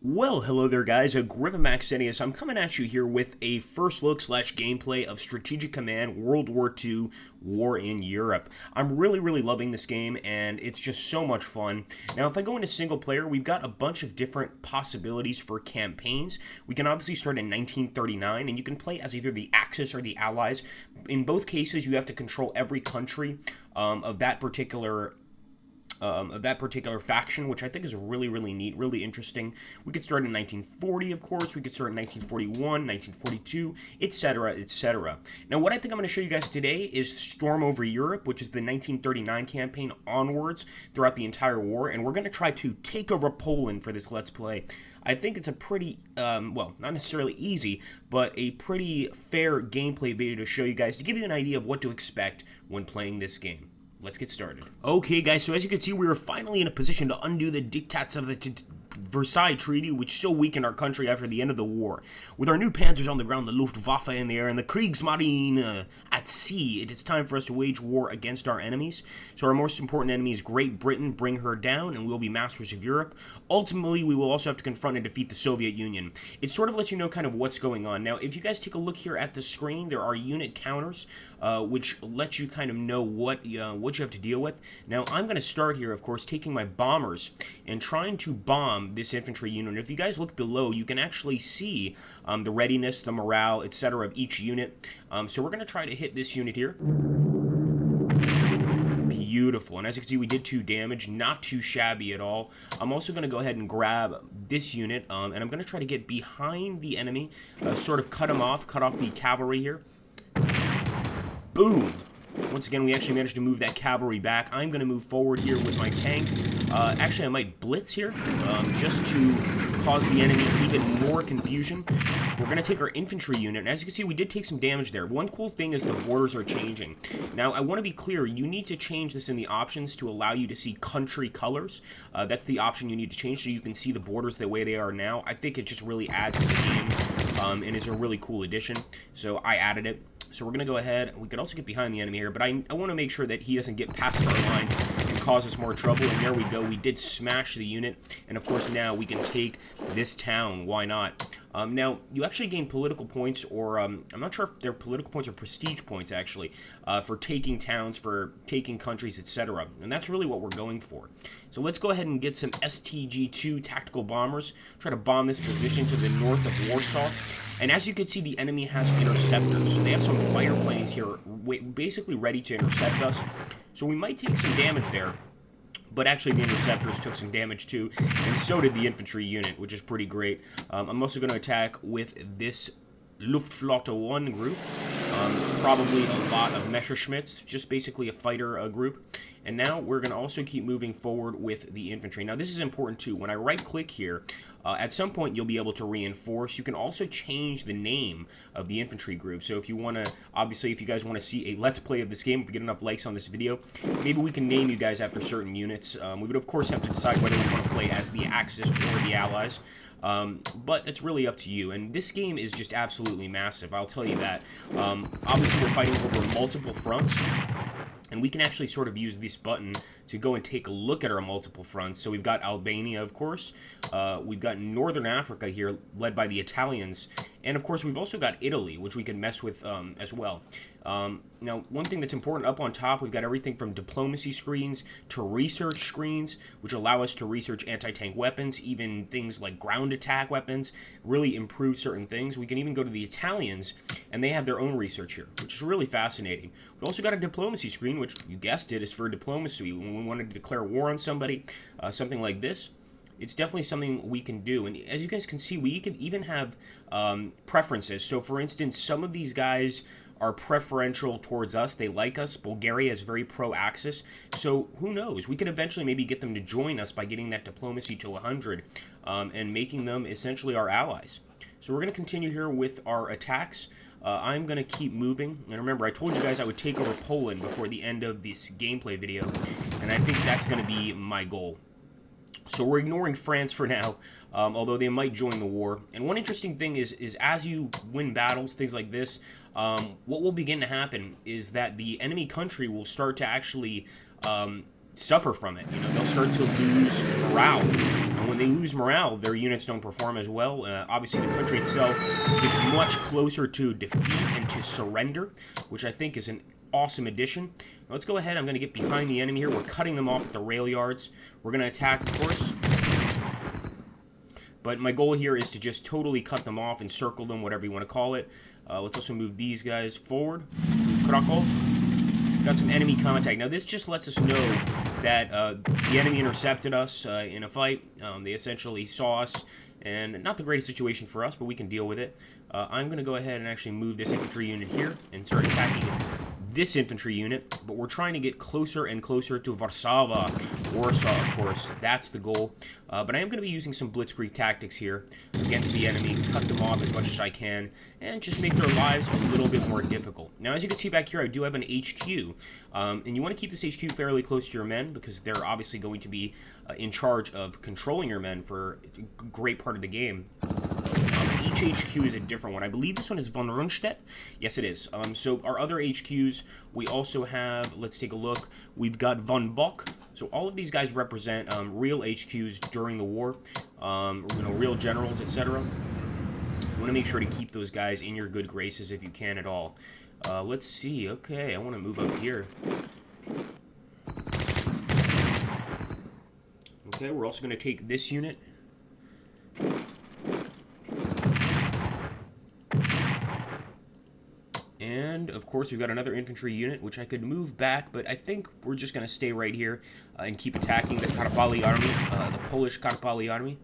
Well, hello there, guys. Maxineus. I'm coming at you here with a first look slash gameplay of Strategic Command World War II War in Europe. I'm really loving this game, and it's just so much fun. Now, if I go into single player, we've got a bunch of different possibilities for campaigns. We can obviously start in 1939, and you can play as either the Axis or the Allies. In both cases, you have to control every country of that particular faction, which I think is really neat, really interesting. We could start in 1940, of course. We could start in 1941, 1942, etc., etc. Now, what I think I'm going to show you guys today is Storm Over Europe, which is the 1939 campaign onwards throughout the entire war, and we're going to try to take over Poland for this Let's Play. I think it's a pretty, well, not necessarily easy, but a pretty fair gameplay video to show you guys, to give you an idea of what to expect when playing this game. Let's get started. Okay, guys, so as you can see, we are finally in a position to undo the diktats of the Versailles Treaty, which so weakened our country after the end of the war. With our new panzers on the ground, the Luftwaffe in the air, and the Kriegsmarine at sea, it is time for us to wage war against our enemies. So our most important enemy is Great Britain. Bring her down, and we'll be masters of Europe. Ultimately, we will also have to confront and defeat the Soviet Union. It sort of lets you know kind of what's going on. Now, if you guys take a look here at the screen, there are unit counters, which let you kind of know what you have to deal with. Now, I'm going to start here, of course, taking my bombers and trying to bomb this infantry unit. And if you guys look below, you can actually see the readiness, the morale, etc. of each unit. So we're going to try to hit this unit here. Beautiful. And as you can see, we did 2 damage. Not too shabby at all. I'm also going to go ahead and grab this unit, and I'm going to try to get behind the enemy, sort of cut off the cavalry here. Boom. Once again, we actually managed to move that cavalry back. I'm going to move forward here with my tank. Actually, I might blitz here, just to cause the enemy even more confusion. We're going to take our infantry unit, and as you can see, we did take some damage there. One cool thing is the borders are changing. Now, I want to be clear, you need to change this in the options to allow you to see country colors. That's the option you need to change so you can see the borders the way they are now. I think it just really adds to the game, and is a really cool addition, so I added it. So we're going to go ahead. We could also get behind the enemy here, but I want to make sure that he doesn't get past our lines and cause us more trouble. And there we go. We did smash the unit. And, of course, now we can take this town. Why not? Now, you actually gain political points, or I'm not sure if they're political points or prestige points, actually, for taking towns, for taking countries, etc. And that's really what we're going for. So let's go ahead and get some STG-2 tactical bombers, try to bomb this position to the north of Warsaw. And as you can see, the enemy has interceptors. So they have some fighter planes here basically ready to intercept us. So we might take some damage there. But actually, the interceptors took some damage too, and so did the infantry unit, which is pretty great. I'm also going to attack with this Luftflotte 1 group. Probably a lot of Messerschmitts, just basically a fighter group. And now we're going to also keep moving forward with the infantry. Now, this is important too. When I right-click here, at some point you'll be able to reinforce. You can also change the name of the infantry group. So if you want to, obviously, if you guys want to see a Let's Play of this game, if we get enough likes on this video, maybe we can name you guys after certain units. We would, of course, have to decide whether we want to play as the Axis or the Allies. But that's really up to you. And this game is just absolutely massive, I'll tell you that. Obviously, we're fighting over multiple fronts. And we can actually sort of use this button to go and take a look at our multiple fronts. So we've got Albania, of course. We've got Northern Africa here, led by the Italians. And, of course, we've also got Italy, which we can mess with as well. Now, one thing that's important, up on top, we've got everything from diplomacy screens to research screens, which allow us to research anti-tank weapons, even things like ground attack weapons, really improve certain things. We can even go to the Italians, and they have their own research here, which is really fascinating. We've also got a diplomacy screen, which, you guessed it, is for diplomacy. When we wanted to declare war on somebody, something like this, it's definitely something we can do. And as you guys can see, we can even have preferences. So, for instance, some of these guys are preferential towards us. They like us. Bulgaria is very pro-Axis. So who knows? We could eventually maybe get them to join us by getting that diplomacy to 100 and making them essentially our allies. So we're going to continue here with our attacks. I'm going to keep moving. And remember, I told you guys I would take over Poland before the end of this gameplay video. And I think that's going to be my goal. So we're ignoring France for now, although they might join the war. And one interesting thing is as you win battles, things like this, what will begin to happen is that the enemy country will start to actually suffer from it. You know, they'll start to lose morale, and when they lose morale, their units don't perform as well. Obviously, the country itself gets much closer to defeat and to surrender, which I think is an awesome addition. Let's go ahead. I'm going to get behind the enemy here. We're cutting them off at the rail yards. We're going to attack, of course. But my goal here is to just totally cut them off, encircle them, whatever you want to call it. Let's also move these guys forward. Krakow. Got some enemy contact. Now, this just lets us know that the enemy intercepted us in a fight. They essentially saw us, and not the greatest situation for us, but we can deal with it. I'm going to go ahead and actually move this infantry unit here and start attacking this infantry unit, but we're trying to get closer and closer to Warsaw, of course. That's the goal. But I am going to be using some blitzkrieg tactics here against the enemy, cut them off as much as I can, and just make their lives a little bit more difficult. Now, as you can see back here, I do have an HQ, and you want to keep this HQ fairly close to your men, because they're obviously going to be in charge of controlling your men for a great part of the game. Each HQ is a different one. I believe this one is von Rundstedt. Yes, it is. So our other HQs, we also have, let's take a look, we've got von Bock. So all of these guys represent real HQs during the war, real generals, etc. You want to make sure to keep those guys in your good graces if you can at all. Let's see. Okay, I want to move up here. Okay, we're also going to take this unit. And, of course, we've got another infantry unit, which I could move back, but I think we're just going to stay right here and keep attacking the Karpali army, the Polish Karpali army.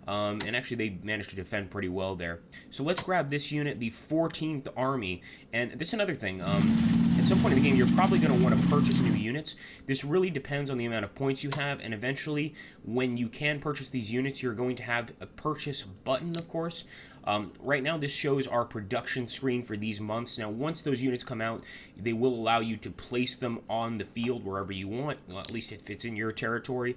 And actually, they managed to defend pretty well there. So let's grab this unit, the 14th Army. And this is another thing. At some point in the game, you're probably going to want to purchase new units. This really depends on the amount of points you have. And eventually, when you can purchase these units, you're going to have a purchase button, of course. Right now, this shows our production screen for these months. Now, once those units come out, they will allow you to place them on the field wherever you want, well, at least if it's in your territory,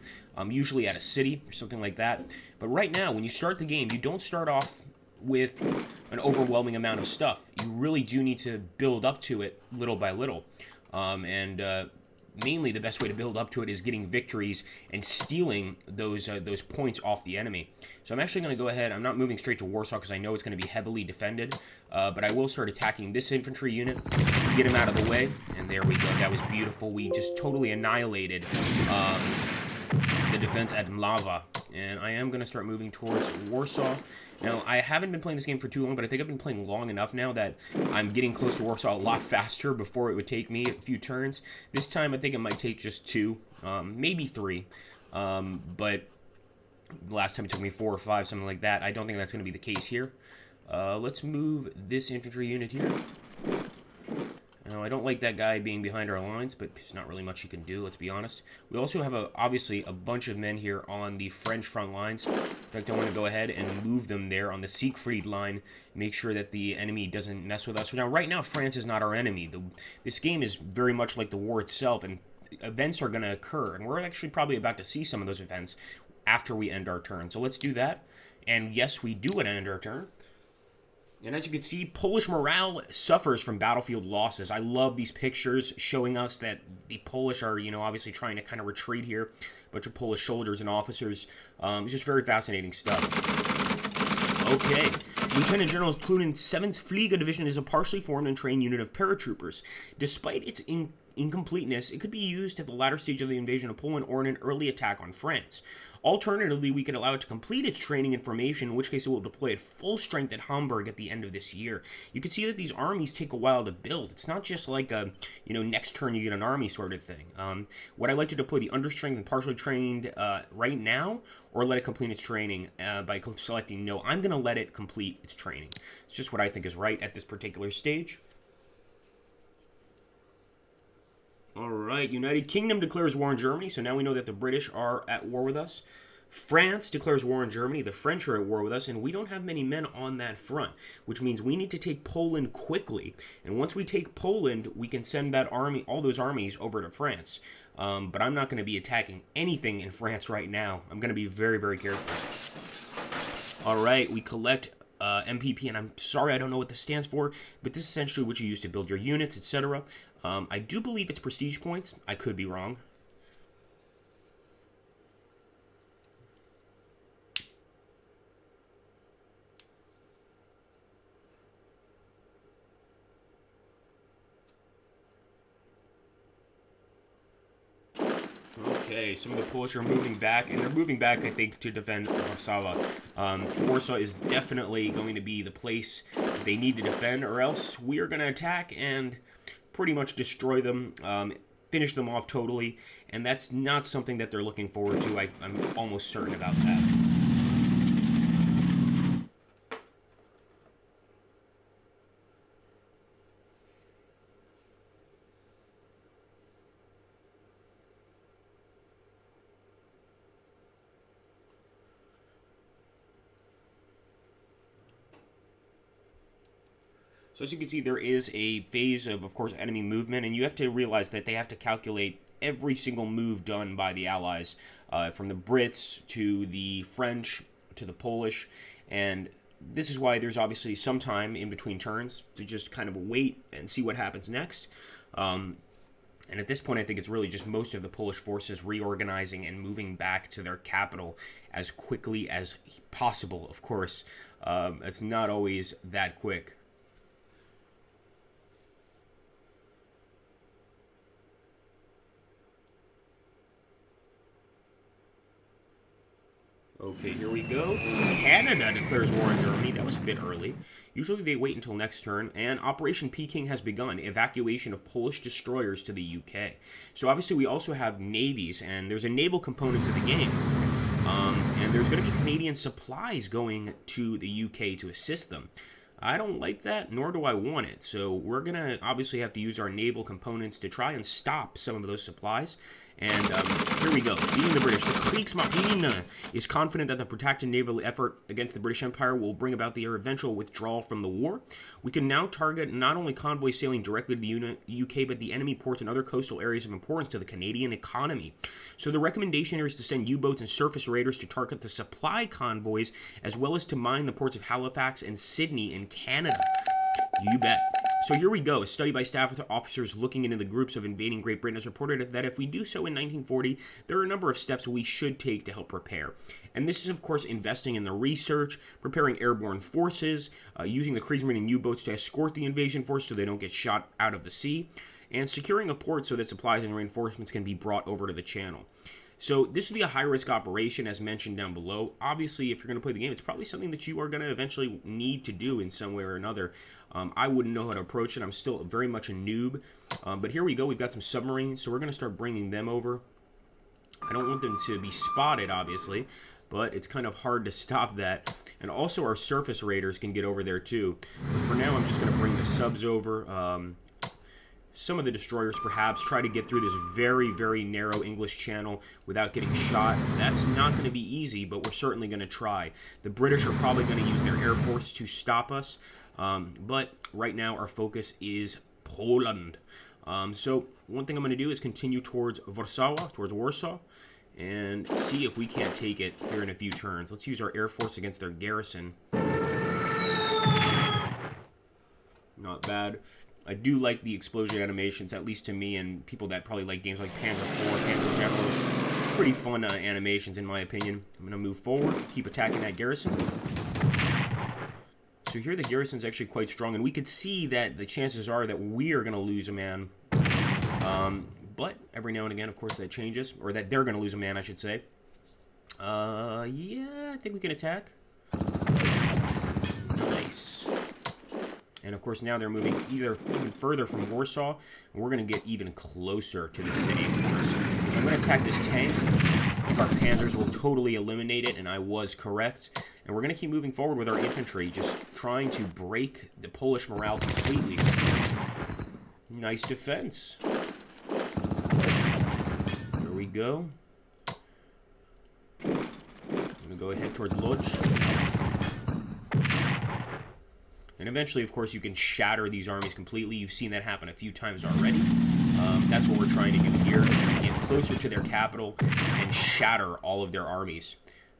usually at a city or something like that. But right now, when you start the game, you don't start off with an overwhelming amount of stuff. You really do need to build up to it little by little. Mainly the best way to build up to it is getting victories and stealing those points off the enemy. So I'm actually going to go ahead. I'm not moving straight to Warsaw because I know it's going to be heavily defended. But I will start attacking this infantry unit, get him out of the way. And there we go. That was beautiful. We just totally annihilated the defense at Mlava. And I am going to start moving towards Warsaw. Now, I haven't been playing this game for too long, but I think I've been playing long enough now that I'm getting close to Warsaw a lot faster. Before it would take me a few turns. This time, I think it might take just 2, maybe 3. But last time it took me 4 or 5, something like that. I don't think that's going to be the case here. Let's move this infantry unit here. Now, I don't like that guy being behind our lines, but there's not really much you can do, let's be honest. We also have, obviously, a bunch of men here on the French front lines. In fact, I want to go ahead and move them there on the Siegfried line, make sure that the enemy doesn't mess with us. Now, right now, France is not our enemy. This game is very much like the war itself, and events are going to occur, and we're actually probably about to see some of those events after we end our turn. So let's do that, and yes, we do end our turn. And as you can see, Polish morale suffers from battlefield losses. I love these pictures showing us that the Polish are, obviously trying to kind of retreat here. A bunch of Polish soldiers and officers. It's just very fascinating stuff. Okay. Lieutenant General Clunen's 7th Flieger Division is a partially formed and trained unit of paratroopers. Despite its incompleteness, it could be used at the latter stage of the invasion of Poland or in an early attack on France. Alternatively, we could allow it to complete its training and formation, in which case it will deploy at full strength at Hamburg at the end of this year. You can see that these armies take a while to build. It's not just like a, next turn you get an army sort of thing. Would I like to deploy the understrength and partially trained right now, or let it complete its training by selecting no? I'm going to let it complete its training. It's just what I think is right at this particular stage. Alright, United Kingdom declares war on Germany, so now we know that the British are at war with us. France declares war on Germany, the French are at war with us, and we don't have many men on that front, which means we need to take Poland quickly. And once we take Poland, we can send that army, all those armies over to France. But I'm not going to be attacking anything in France right now. I'm going to be very, very careful. Alright, we collect MPP, and I'm sorry I don't know what this stands for, but this is essentially what you use to build your units, etc. I do believe it's prestige points. I could be wrong. Okay, some of the Polish are moving back, and they're moving back, I think, to defend Warsaw. Warsaw is definitely going to be the place that they need to defend, or else we are going to attack and pretty much destroy them, finish them off totally, and that's not something that they're looking forward to. I'm almost certain about that. So as you can see, there is a phase of course, enemy movement, and you have to realize that they have to calculate every single move done by the Allies, from the Brits to the French to the Polish, and this is why there's obviously some time in between turns to just kind of wait and see what happens next. And at this point, I think it's really just most of the Polish forces reorganizing and moving back to their capital as quickly as possible, of course. It's not always that quick. Okay, here we go. Canada declares war on Germany. That was a bit early. Usually they wait until next turn. And Operation Peking has begun. Evacuation of Polish destroyers to the UK. So obviously we also have navies, and there's a naval component to the game. And there's going to be Canadian supplies going to the UK to assist them. I don't like that, nor do I want it. So we're going to obviously have to use our naval components to try and stop some of those supplies. And here we go. Beating the British. The Kriegsmarine is confident that the protracted naval effort against the British Empire will bring about their eventual withdrawal from the war. We can now target not only convoys sailing directly to the UK, but the enemy ports and other coastal areas of importance to the Canadian economy. So the recommendation here is to send U-boats and surface raiders to target the supply convoys, as well as to mine the ports of Halifax and Sydney in Canada. You bet. So here we go. A study by staff officers looking into the groups of invading Great Britain has reported that if we do so in 1940, there are a number of steps we should take to help prepare. And this is, of course, investing in the research, preparing airborne forces, using the Kriegsmarine and U-boats to escort the invasion force so they don't get shot out of the sea, and securing a port so that supplies and reinforcements can be brought over to the channel. So this would be a high-risk operation, as mentioned down below. Obviously, if you're going to play the game, it's probably something that you are going to eventually need to do in some way or another. I wouldn't know how to approach it. I'm still very much a noob. But here we go. We've got some submarines, so we're going to start bringing them over. I don't want them to be spotted, obviously, but it's kind of hard to stop that. And also our surface raiders can get over there, too. But for now, I'm just going to bring the subs over. Some of the destroyers perhaps try to get through this very, very narrow English channel without getting shot. That's not going to be easy, but we're certainly going to try. The British are probably going to use their air force to stop us, but right now our focus is Poland. So one thing I'm going to do is continue towards Warsaw, and see if we can't take it here in a few turns. Let's use our air force against their garrison. Not bad. I do like the explosion animations, at least to me, and people that probably like games like Panzer Corps, Panzer General. Pretty fun animations, in my opinion. I'm going to move forward, keep attacking that garrison. So here the garrison's actually quite strong, and we could see that the chances are that we are going to lose a man. But every now and again, of course, that changes, or that they're going to lose a man, I should say. Yeah, I think we can attack. Nice. And of course now they're moving even further from Warsaw, and we're going to get even closer to the city, of course. So I'm going to attack this tank. I think our panzers will totally eliminate it, and I was correct. And we're going to keep moving forward with our infantry, just trying to break the Polish morale completely. Nice defense. Here we go. I'm going to go ahead towards Lodz. And eventually, of course, you can shatter these armies completely. You've seen that happen a few times already. That's what we're trying to do here, to get closer to their capital and shatter all of their armies.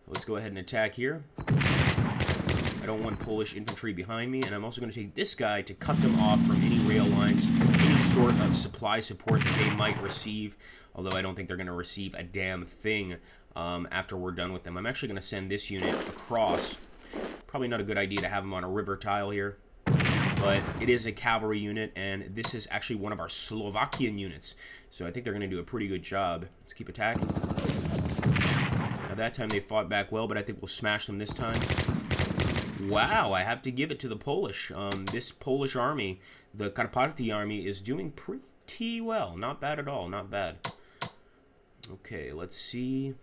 So let's go ahead and attack here. I don't want Polish infantry behind me, and I'm also going to take this guy to cut them off from any rail lines, any sort of supply support that they might receive, although I don't think they're going to receive a damn thing after we're done with them. I'm actually going to send this unit across. Probably not a good idea to have them on a river tile here. but it is a cavalry unit, and this is actually one of our Slovakian units. So I think they're going to do a pretty good job. Let's keep attacking. Now that time they fought back well, but I think we'll smash them this time. Wow, I have to give it to the Polish. This Polish army, the Karpaty army, is doing pretty well. Not bad at all, not bad. Okay, let's see.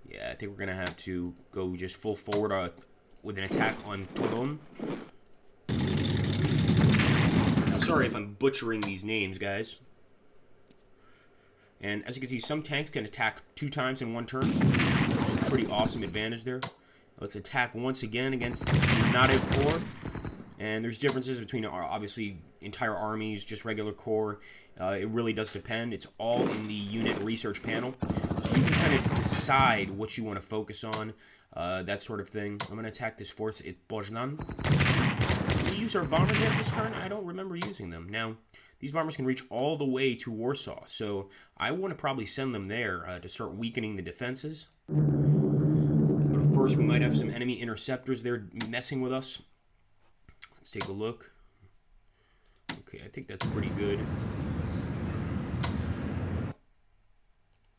Yeah, I think we're going to have to go just full forward with an attack on Toron. I'm sorry if I'm butchering these names, guys. And as you can see, some tanks can attack 2 times in 1 turn. Pretty awesome advantage there. Let's attack once again against the Nadev Corps. And there's differences between, obviously, entire armies, just regular corps. It really does depend. It's all in the unit research panel. So you can kind of decide what you want to focus on, that sort of thing. I'm going to attack this force at Poznan. Did we use our bombers yet this turn? I don't remember using them. Now, these bombers can reach all the way to Warsaw, so I want to probably send them there to start weakening the defenses. But of course, we might have some enemy interceptors there messing with us. Let's take a look. Okay, I think that's pretty good.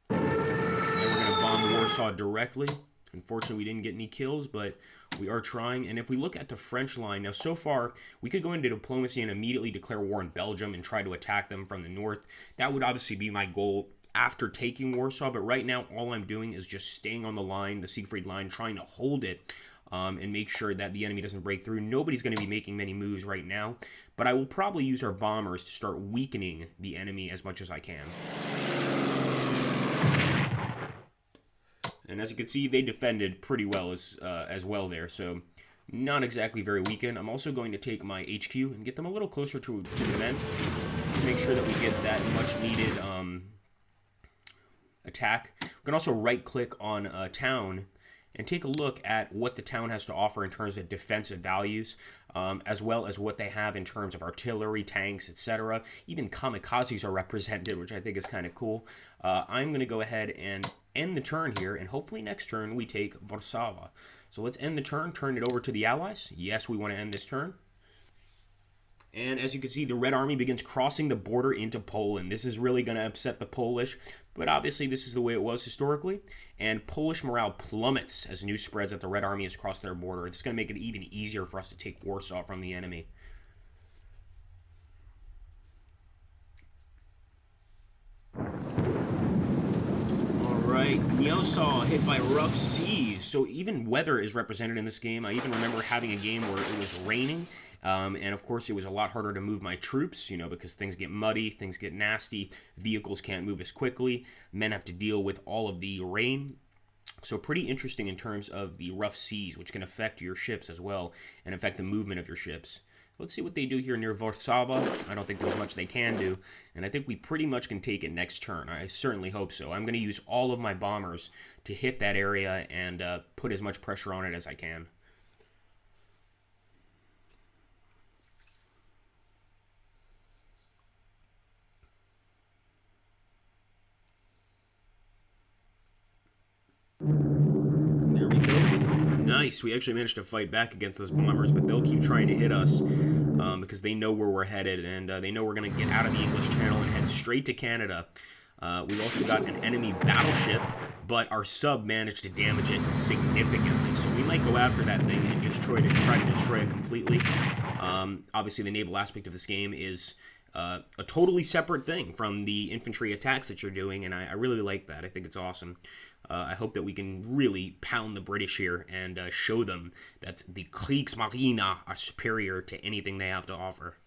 And we're going to bomb Warsaw directly. Unfortunately, we didn't get any kills, but we are trying. And if we look at the French line, now so far, we could go into diplomacy and immediately declare war on Belgium and try to attack them from the north. That would obviously be my goal after taking Warsaw, but right now, all I'm doing is just staying on the line, the Siegfried line, trying to hold it. And make sure that the enemy doesn't break through. Nobody's going to be making many moves right now, but I will probably use our bombers to start weakening the enemy as much as I can. And as you can see, they defended pretty well as well there, so not exactly very weakened. I'm also going to take my HQ and get them a little closer to the vent to make sure that we get that much-needed attack. We can also right-click on a town and take a look at what the town has to offer in terms of defensive values, as well as what they have in terms of artillery, tanks, etc. Even kamikazes are represented, which I think is kind of cool. I'm going to go ahead and end the turn here, and hopefully next turn we take Warsaw. So let's end the turn, turn it over to the Allies. Yes, we want to end this turn. And as you can see, the Red Army begins crossing the border into Poland. This is really going to upset the Polish, but obviously this is the way it was historically. And Polish morale plummets as news spreads that the Red Army has crossed their border. It's going to make it even easier for us to take Warsaw from the enemy. Alright, Gniezno hit by rough seas. So even weather is represented in this game. I even remember having a game where it was raining. And of course, it was a lot harder to move my troops, because things get muddy, things get nasty, vehicles can't move as quickly, men have to deal with all of the rain. So pretty interesting in terms of the rough seas, which can affect your ships as well, and affect the movement of your ships. Let's see what they do here near Warsaw. I don't think there's much they can do, and I think we pretty much can take it next turn. I certainly hope so. I'm going to use all of my bombers to hit that area and put as much pressure on it as I can. There we go. Nice. We actually managed to fight back against those bombers, but they'll keep trying to hit us because they know where we're headed, and they know we're going to get out of the English Channel and head straight to Canada. We've also got an enemy battleship, but our sub managed to damage it significantly, so we might go after that thing and just try to destroy it completely. Obviously, the naval aspect of this game is a totally separate thing from the infantry attacks that you're doing, and I really like that. I think it's awesome. I hope that we can really pound the British here and show them that the Kriegsmarine are superior to anything they have to offer.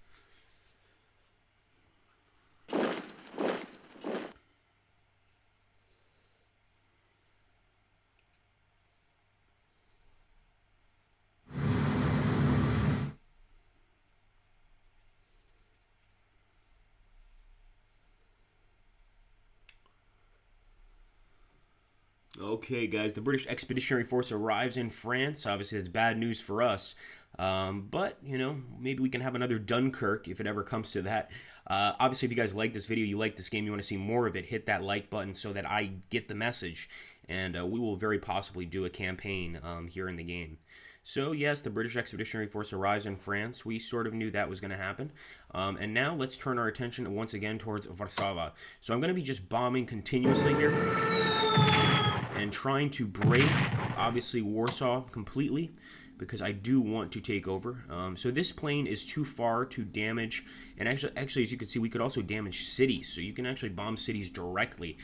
Okay, guys, the British Expeditionary Force arrives in France. Obviously, that's bad news for us. But, maybe we can have another Dunkirk if it ever comes to that. Obviously, if you guys like this video, you like this game, you want to see more of it, hit that like button so that I get the message. And we will very possibly do a campaign here in the game. So yes, the British Expeditionary Force arrives in France. We sort of knew that was going to happen. And now let's turn our attention once again towards Warsaw. So I'm going to be just bombing continuously here and trying to break, obviously, Warsaw completely, because I do want to take over. So this plane is too far to damage, and actually, as you can see, we could also damage cities. So you can actually bomb cities directly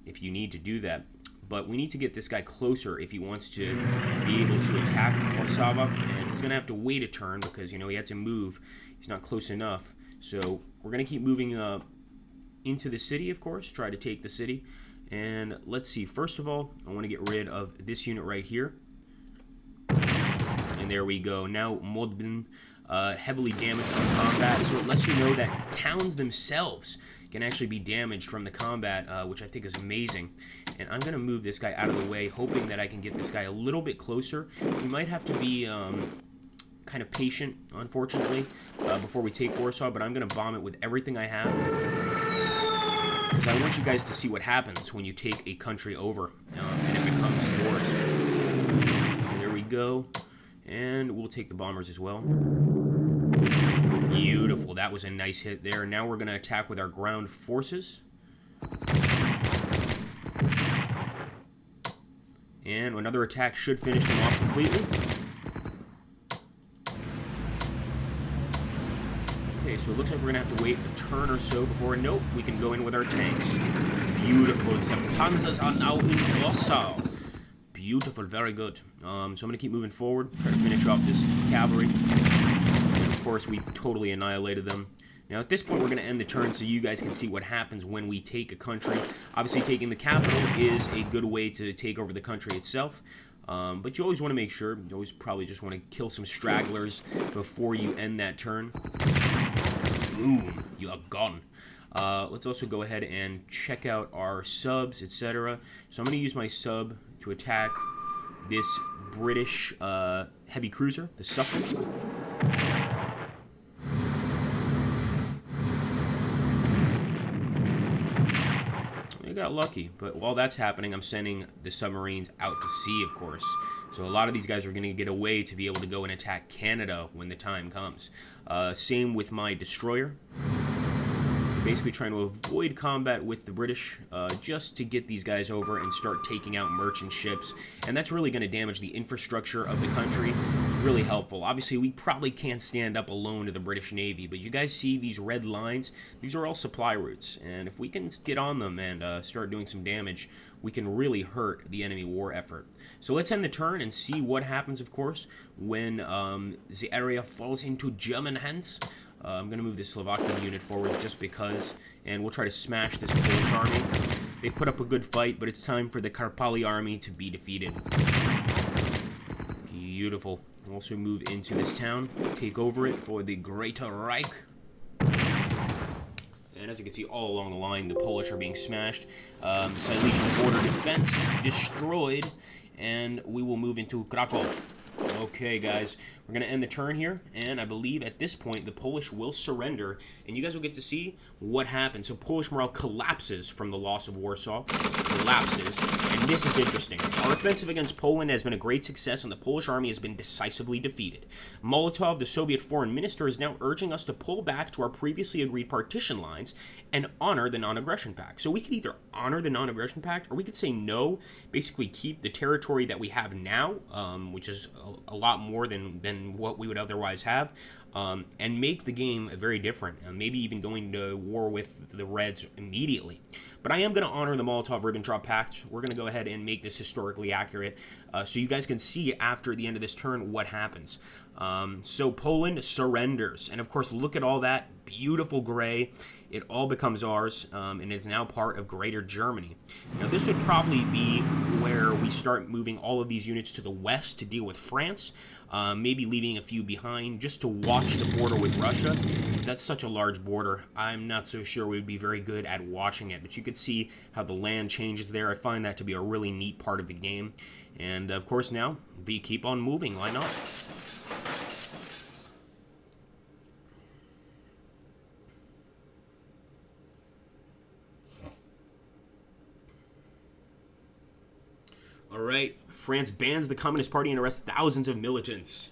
if you need to do that. But we need to get this guy closer if he wants to be able to attack Warsaw, and he's going to have to wait a turn because, you know, he had to move. He's not close enough. So we're going to keep moving into the city, of course, try to take the city. And let's see, first of all, I want to get rid of this unit right here. And there we go. Now Modbin, heavily damaged from combat, so it lets you know that towns themselves can actually be damaged from the combat, which I think is amazing. And I'm going to move this guy out of the way, hoping that I can get this guy a little bit closer. We might have to be kind of patient, unfortunately, before we take Warsaw, but I'm going to bomb it with everything I have, because I want you guys to see what happens when you take a country over, and it becomes yours. Okay, there we go. And we'll take the bombers as well. Beautiful. That was a nice hit there. Now we're going to attack with our ground forces. And another attack should finish them off completely. Okay, so it looks like we're going to have to wait a turn or so before... Nope, we can go in with our tanks. Beautiful. The panzers are now in Warsaw. Beautiful, very good. So I'm going to keep moving forward, try to finish off this cavalry. And of course, we totally annihilated them. Now, at this point, we're going to end the turn so you guys can see what happens when we take a country. Obviously, taking the capital is a good way to take over the country itself. But you always want to make sure, you always probably just want to kill some stragglers before you end that turn. Boom, you are gone. Let's also go ahead and check out our subs, etc. So I'm going to use my sub to attack this British heavy cruiser, the Suffolk. I got lucky, but while that's happening, I'm sending the submarines out to sea, of course. So a lot of these guys are going to get away to be able to go and attack Canada when the time comes. Same with my destroyer. Basically trying to avoid combat with the British just to get these guys over and start taking out merchant ships. And that's really going to damage the infrastructure of the country. It's really helpful. Obviously, we probably can't stand up alone to the British Navy, but you guys see these red lines? These are all supply routes. And if we can get on them and start doing some damage, we can really hurt the enemy war effort. So let's end the turn and see what happens, of course, when the area falls into German hands. I'm going to move the Slovakian unit forward just because, and we'll try to smash this Polish army. They've put up a good fight, but it's time for the Karpali army to be defeated. Beautiful. We'll also move into this town, take over it for the Greater Reich. And as you can see, all along the line, the Polish are being smashed. Silesian border defense destroyed, and we will move into Krakow. Okay, guys, we're going to end the turn here, and I believe at this point the Polish will surrender, and you guys will get to see what happens. So Polish morale collapses from the loss of Warsaw, collapses, and this is interesting. Our offensive against Poland has been a great success, and the Polish army has been decisively defeated. Molotov, the Soviet foreign minister, is now urging us to pull back to our previously agreed partition lines and honor the non-aggression pact. So we could either honor the non-aggression pact, or we could say no, basically keep the territory that we have now, which is a lot more than what we would otherwise have, and make the game very different, maybe even going to war with the Reds immediately. But I am going to honor the Molotov-Ribbentrop Pact. We're going to go ahead and make this historically accurate so you guys can see after the end of this turn what happens. So Poland surrenders, and of course look at all that beautiful gray. It all becomes ours, and is now part of Greater Germany. Now this would probably be where we start moving all of these units to the west to deal with France, maybe leaving a few behind just to watch the border with Russia. That's such a large border. I'm not so sure we would be very good at watching it, but you could see how the land changes there. I find that to be a really neat part of the game. And of course now, we keep on moving. Why not? All right, France bans the Communist Party and arrests thousands of militants.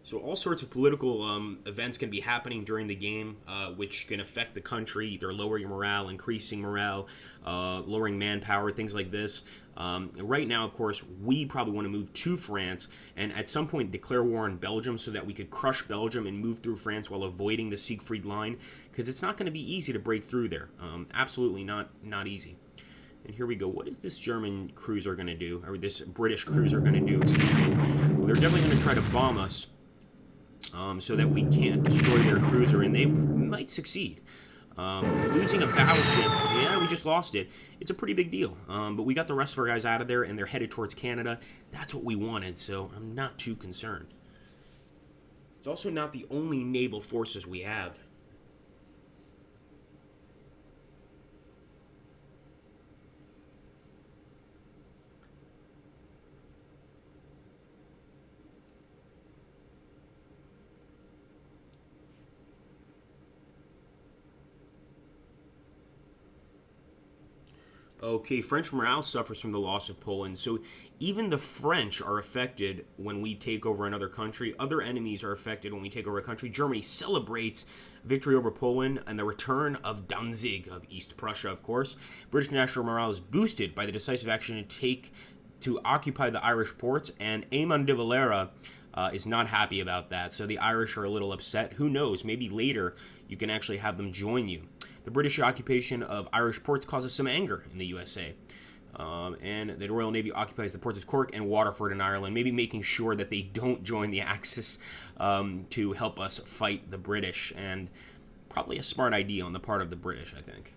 So all sorts of political events can be happening during the game, which can affect the country, either lower your morale, increasing morale, lowering manpower, things like this. Right now, of course, we probably want to move to France and at some point declare war on Belgium so that we could crush Belgium and move through France while avoiding the Siegfried Line, because it's not going to be easy to break through there. Absolutely not easy. And here we go. What is this German cruiser going to do? Or this British cruiser going to do, excuse me. Well, they're definitely going to try to bomb us so that we can't destroy their cruiser, and they might succeed. Losing a battleship, yeah, we just lost it. It's a pretty big deal. But we got the rest of our guys out of there, and they're headed towards Canada. That's what we wanted, so I'm not too concerned. It's also not the only naval forces we have. Okay, French morale suffers from the loss of Poland, so even the French are affected when we take over another country. Other enemies are affected when we take over a country. Germany celebrates victory over Poland and the return of Danzig, of East Prussia, of course. British national morale is boosted by the decisive action to occupy the Irish ports, and Eamon de Valera is not happy about that, so the Irish are a little upset. Who knows, maybe later you can actually have them join you. The British occupation of Irish ports causes some anger in the USA. And the Royal Navy occupies the ports of Cork and Waterford in Ireland, maybe making sure that they don't join the Axis to help us fight the British. And probably a smart idea on the part of the British, I think.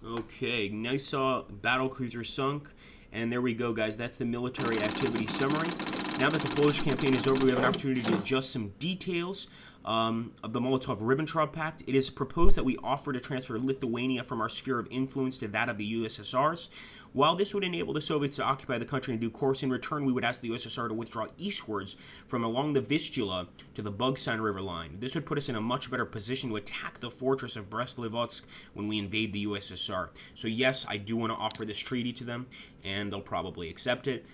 Okay, Nassau battlecruiser sunk, and there we go, guys. That's the military activity summary. Now that the Polish campaign is over, we have an opportunity to adjust some details of the Molotov-Ribbentrop Pact. It is proposed that we offer to transfer Lithuania from our sphere of influence to that of the USSR's. While this would enable the Soviets to occupy the country in due course, in return we would ask the USSR to withdraw eastwards from along the Vistula to the Bugstein River line. This would put us in a much better position to attack the fortress of Brest-Litovsk when we invade the USSR. So yes, I do want to offer this treaty to them, and they'll probably accept it,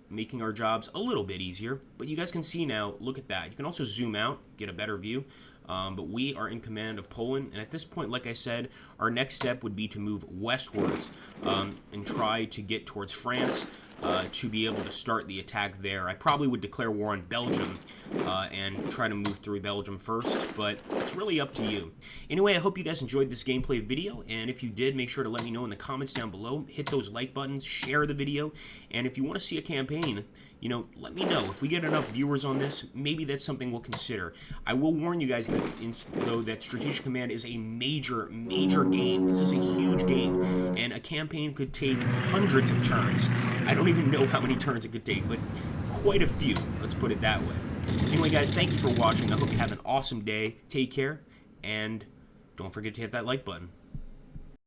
making our jobs a little bit easier. But you guys can see now, look at that. You can also zoom out, get a better view. But we are in command of Poland, and at this point, like I said, our next step would be to move westwards and try to get towards France to be able to start the attack there. I probably would declare war on Belgium and try to move through Belgium first, but it's really up to you. Anyway, I hope you guys enjoyed this gameplay video, and if you did, make sure to let me know in the comments down below. Hit those like buttons, share the video, and if you want to see a campaign, you know, let me know. If we get enough viewers on this, maybe that's something we'll consider. I will warn you guys that, though, that Strategic Command is a major game. This is a huge game, and a campaign could take hundreds of turns. I don't even know how many turns it could take, but quite a few. Let's put it that way. Anyway, guys, thank you for watching. I hope you have an awesome day. Take care, and don't forget to hit that like button.